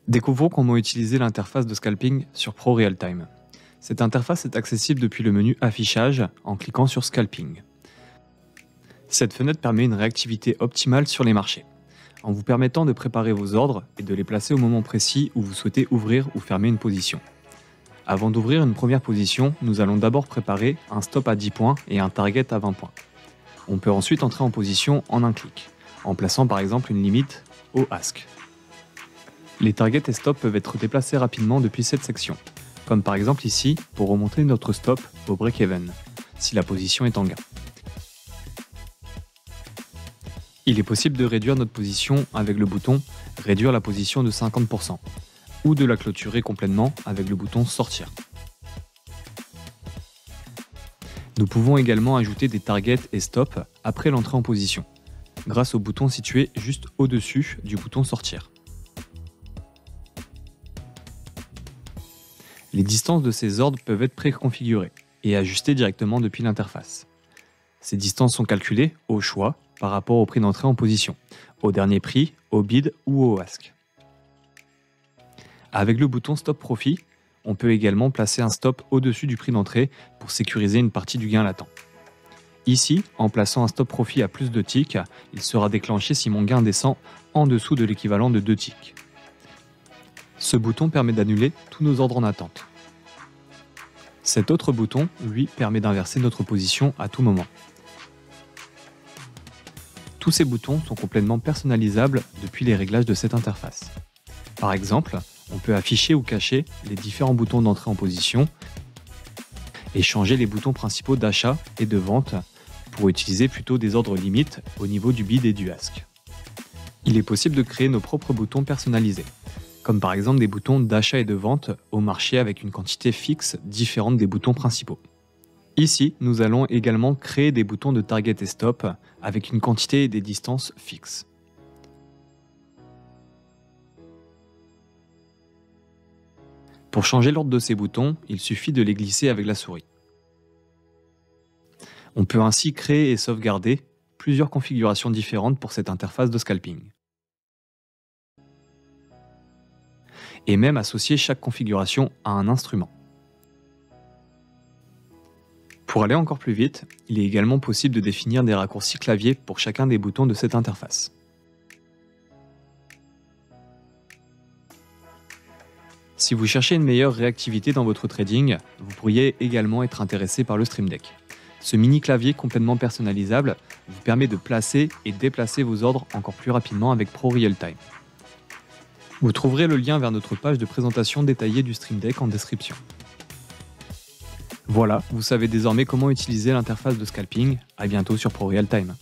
Découvrons comment utiliser l'interface de scalping sur ProRealTime. Cette interface est accessible depuis le menu Affichage en cliquant sur Scalping. Cette fenêtre permet une réactivité optimale sur les marchés, en vous permettant de préparer vos ordres et de les placer au moment précis où vous souhaitez ouvrir ou fermer une position. Avant d'ouvrir une première position, nous allons d'abord préparer un stop à 10 points et un target à 20 points. On peut ensuite entrer en position en un clic, en plaçant par exemple une limite au ask. Les targets et stops peuvent être déplacés rapidement depuis cette section, comme par exemple ici pour remonter notre stop au break-even, si la position est en gain. Il est possible de réduire notre position avec le bouton « Réduire la position de 50% » ou de la clôturer complètement avec le bouton « Sortir ». Nous pouvons également ajouter des targets et stops après l'entrée en position, grâce au bouton situé juste au-dessus du bouton « Sortir ». Les distances de ces ordres peuvent être préconfigurées et ajustées directement depuis l'interface. Ces distances sont calculées au choix par rapport au prix d'entrée en position, au dernier prix, au bid ou au ask. Avec le bouton Stop Profit, on peut également placer un stop au-dessus du prix d'entrée pour sécuriser une partie du gain latent. Ici, en plaçant un Stop Profit à plus de ticks, il sera déclenché si mon gain descend en dessous de l'équivalent de 2 ticks. Ce bouton permet d'annuler tous nos ordres en attente. Cet autre bouton, lui, permet d'inverser notre position à tout moment. Tous ces boutons sont complètement personnalisables depuis les réglages de cette interface. Par exemple, on peut afficher ou cacher les différents boutons d'entrée en position et changer les boutons principaux d'achat et de vente pour utiliser plutôt des ordres limites au niveau du bid et du ask. Il est possible de créer nos propres boutons personnalisés, comme par exemple des boutons d'achat et de vente au marché avec une quantité fixe différente des boutons principaux. Ici, nous allons également créer des boutons de target et stop avec une quantité et des distances fixes. Pour changer l'ordre de ces boutons, il suffit de les glisser avec la souris. On peut ainsi créer et sauvegarder plusieurs configurations différentes pour cette interface de scalping. Et même associer chaque configuration à un instrument. Pour aller encore plus vite, il est également possible de définir des raccourcis clavier pour chacun des boutons de cette interface. Si vous cherchez une meilleure réactivité dans votre trading, vous pourriez également être intéressé par le Stream Deck. Ce mini clavier complètement personnalisable vous permet de placer et déplacer vos ordres encore plus rapidement avec ProRealTime. Vous trouverez le lien vers notre page de présentation détaillée du Stream Deck en description. Voilà, vous savez désormais comment utiliser l'interface de scalping. À bientôt sur ProRealTime.